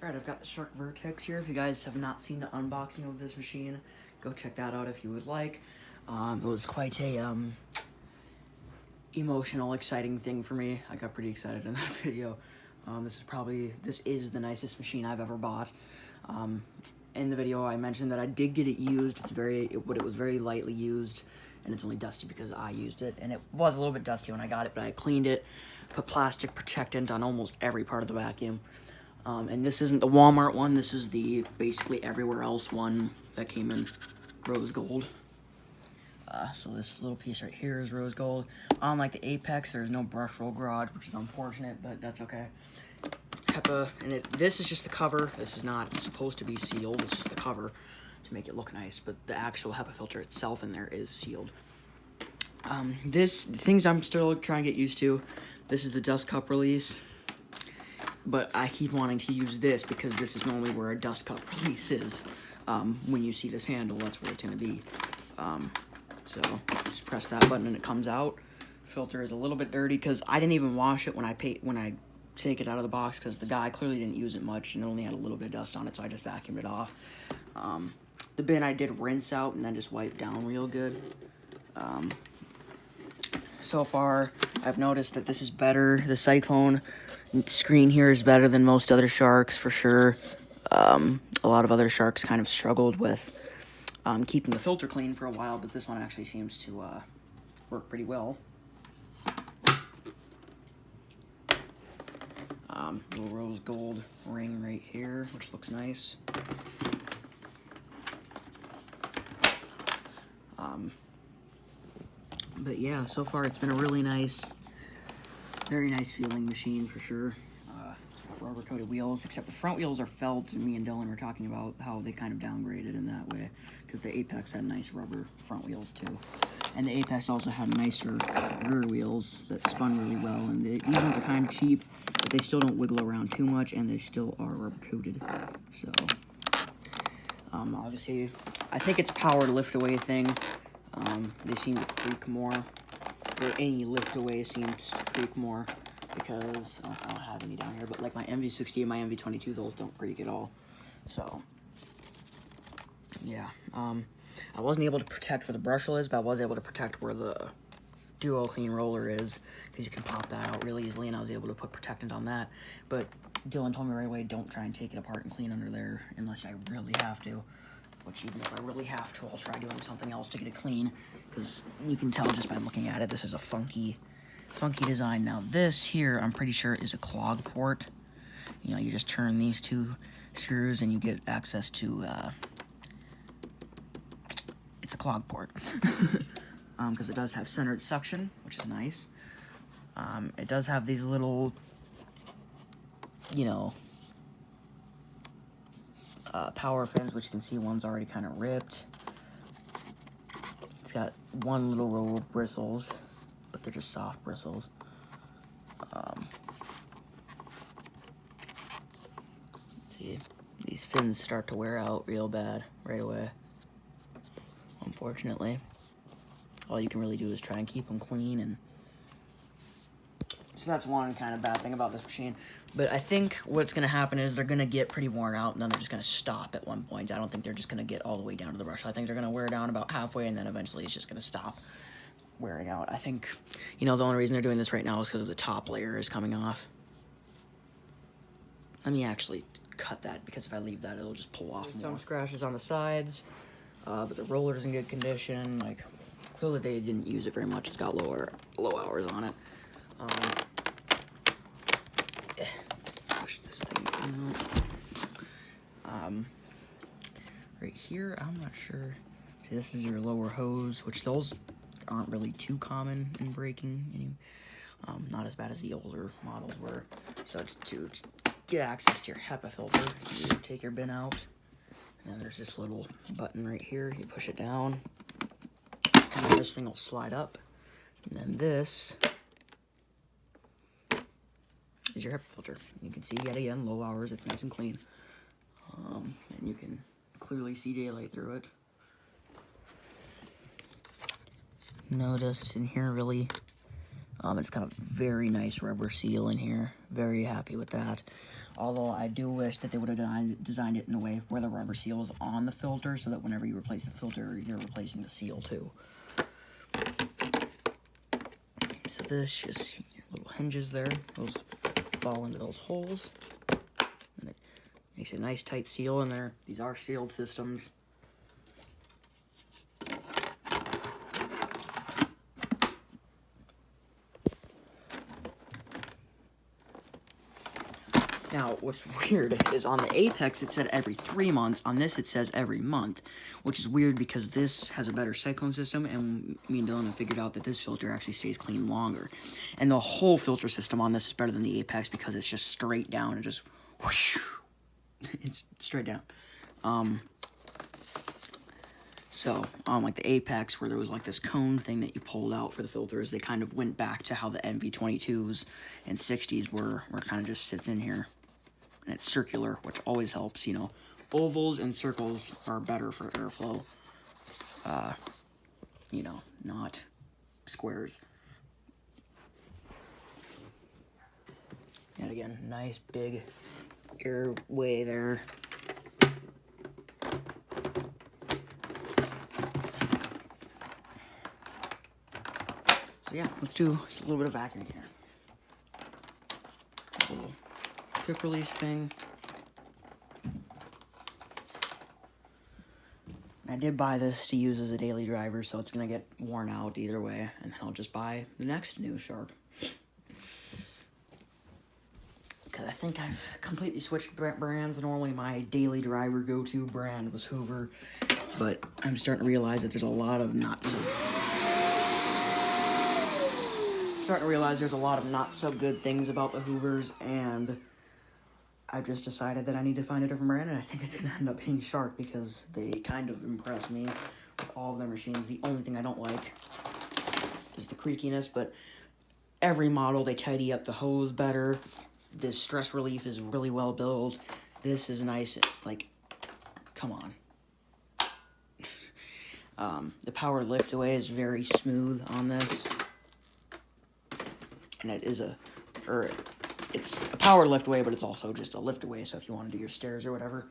Alright, I've got the Shark Vertex here. If you guys have not seen the unboxing of this machine, go check that out if you would like. It was quite a emotional, exciting thing for me. I got pretty excited in that video. This is the nicest machine I've ever bought. In the video, I mentioned that I did get it used. It was very lightly used, and it's only dusty because I used it. And it was a little bit dusty when I got it, but I cleaned it, put plastic protectant on almost every part of the vacuum. And this isn't the Walmart one. This is the basically everywhere else one that came in rose gold. So this little piece right here is rose gold. Unlike the Apex, there's no brush roll garage, which is unfortunate, but that's okay. HEPA, and this is just the cover. This is not supposed to be sealed. It's just the cover to make it look nice, but the actual HEPA filter itself in there is sealed. The things I'm still trying to get used to. This is the dust cup release, but I keep wanting to use this because this is normally where a dust cup release is. When you see this handle, that's where it's going to be. So just press that button and it comes out. Filter is a little bit dirty because I didn't even wash it when I take it out of the box because the guy clearly didn't use it much and it only had a little bit of dust on it, so I just vacuumed it off. The bin I did rinse out and then just wipe down real good. So far, I've noticed that this is better. The Cyclone screen here is better than most other Sharks for sure. A lot of other Sharks kind of struggled with keeping the filter clean for a while, but this one actually seems to work pretty well. Little rose gold ring right here, which looks nice. But yeah, so far it's been a really nice, very nice feeling machine for sure. It's got rubber coated wheels, except the front wheels are felt, and me and Dylan were talking about how they kind of downgraded in that way, because the Apex had nice rubber front wheels too. And the Apex also had nicer rear wheels that spun really well, and these ones are kind of cheap, but they still don't wiggle around too much, and they still are rubber coated. So, obviously, I think it's power lift away thing. They seem to creak more, or any lift away seems to creak more, because I don't have any down here, but like my MV60 and my MV22, those don't creak at all. So, yeah. I wasn't able to protect where the brushle is, but I was able to protect where the Duo Clean Roller is, because you can pop that out really easily, and I was able to put protectant on that. But Dylan told me right away, don't try and take it apart and clean under there unless I really have to. Which, even if I really have to, I'll try doing something else to get it clean, because you can tell just by looking at it, this is a funky design. Now this here, I'm pretty sure is a clog port. You know, you just turn these two screws and you get access to, it's a clog port. Because it does have centered suction, which is nice. It does have these little, you know, power fins, which you can see one's already kind of ripped. It's got one little row of bristles, but they're just soft bristles. See, these fins start to wear out real bad right away, unfortunately. All you can really do is try and keep them clean, and so that's one kind of bad thing about this machine. But I think what's going to happen is they're going to get pretty worn out, and then they're just going to stop at one point. I don't think they're just going to get all the way down to the brush. I think they're going to wear down about halfway, and then eventually it's just going to stop wearing out. I think, you know, the only reason they're doing this right now is because the top layer is coming off. Let me actually cut that, because if I leave that, it'll just pull off more. Some scratches on the sides, but the roller's in good condition. Like, clearly they didn't use it very much. It's got low hours on it. Push this thing out. Right here, I'm not sure. See, this is your lower hose, which those aren't really too common in braking. Not as bad as the older models were. So to get access to your HEPA filter, you take your bin out, and then there's this little button right here. You push it down, and then this thing will slide up, and then this is your HEPA filter. You can see, yet again, low hours. It's nice and clean. And you can clearly see daylight through it. No dust in here, really. It's got a very nice rubber seal in here. Very happy with that. Although I do wish that they would have designed it in a way where the rubber seal is on the filter, so that whenever you replace the filter, you're replacing the seal too. So this just little hinges there. Those fall into those holes. And it makes a nice tight seal in there. These are sealed systems. Now, what's weird is on the Apex it said every 3 months. On this it says every month, which is weird because this has a better cyclone system, and me and Dylan have figured out that this filter actually stays clean longer. And the whole filter system on this is better than the Apex because it's just straight down and just whoosh, it's straight down. So, like the Apex, where there was like this cone thing that you pulled out for the filters, they kind of went back to how the MV22s and 60s were, where it kind of just sits in here. And it's circular, which always helps, you know. Ovals and circles are better for airflow. You know, not squares. And again, nice big airway there. So yeah, let's do just a little bit of vacuum here. A little quick release thing. I did buy this to use as a daily driver, so it's gonna get worn out either way, and then I'll just buy the next new Shark. Because I think I've completely switched brands. Normally my daily driver go-to brand was Hoover, but I'm starting to realize that there's a lot of not so good things about the Hoovers, and I've just decided that I need to find a different brand, and I think it's gonna end up being Shark because they kind of impress me with all of their machines. The only thing I don't like is the creakiness, but every model they tidy up the hose better. This stress relief is really well built. This is nice, like, come on. The power lift away is very smooth on this. And it is it's a power lift away, but it's also just a lift away, so if you want to do your stairs or whatever.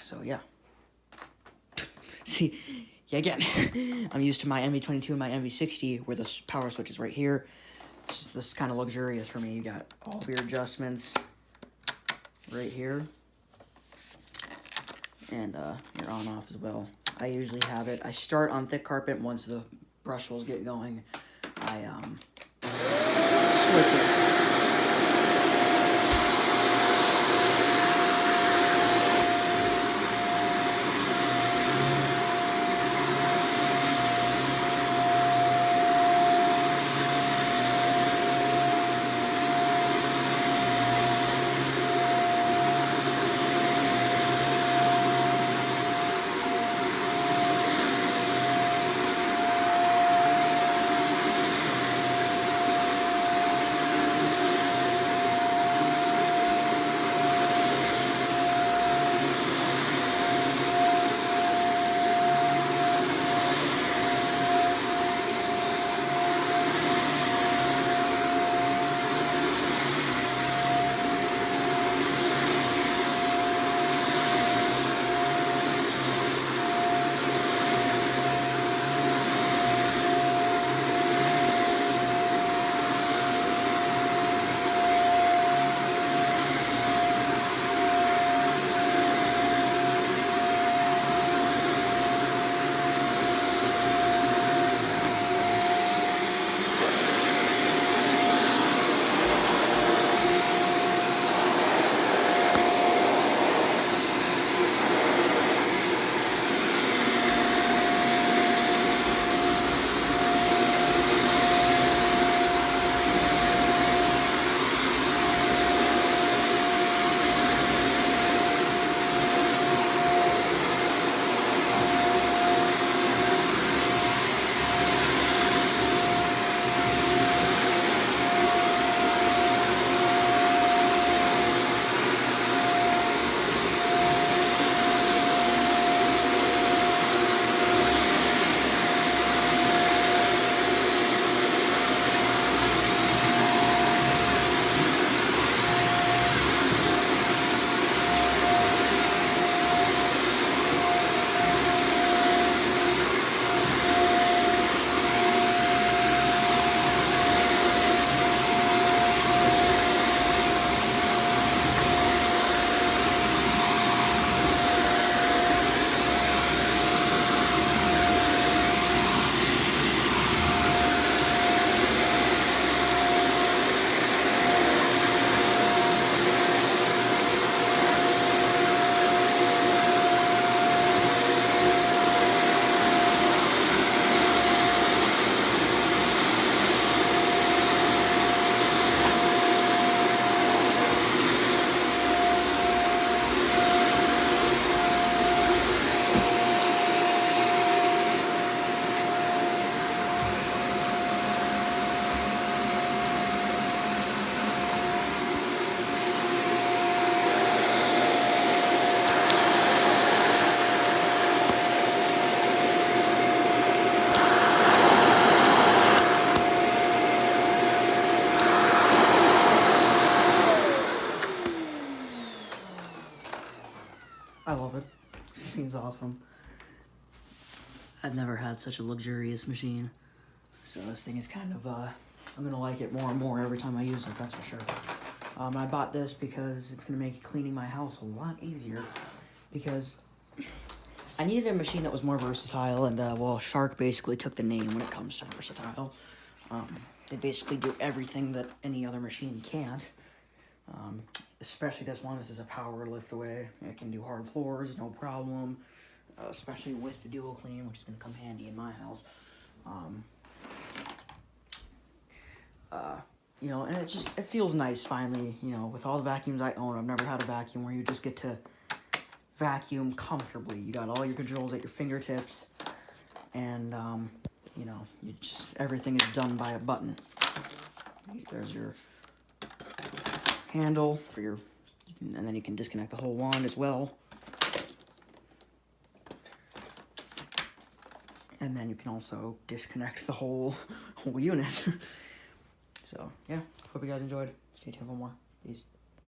So yeah. See, yeah, again, I'm used to my MV22 and my MV60 where the power switch is right here. This is kind of luxurious for me. You got all of your adjustments right here. And your on-off as well. I usually have it. I start on thick carpet. Once the brush holes get going, I switch it. I love it. This machine's awesome. I've never had such a luxurious machine. So this thing is kind of, I'm gonna like it more and more every time I use it, that's for sure. I bought this because it's gonna make cleaning my house a lot easier, because I needed a machine that was more versatile, and well, Shark basically took the name when it comes to versatile. They basically do everything that any other machine can't. Especially this one. This is a power lift away. It can do hard floors, no problem. Especially with the dual clean, which is going to come handy in my house. You know, and it feels nice finally, you know, with all the vacuums I own. I've never had a vacuum where you just get to vacuum comfortably. You got all your controls at your fingertips, and you know, everything is done by a button. There's your handle for your, and then you can disconnect the whole wand as well. And then you can also disconnect the whole unit. So yeah, hope you guys enjoyed. Stay tuned for more. Peace.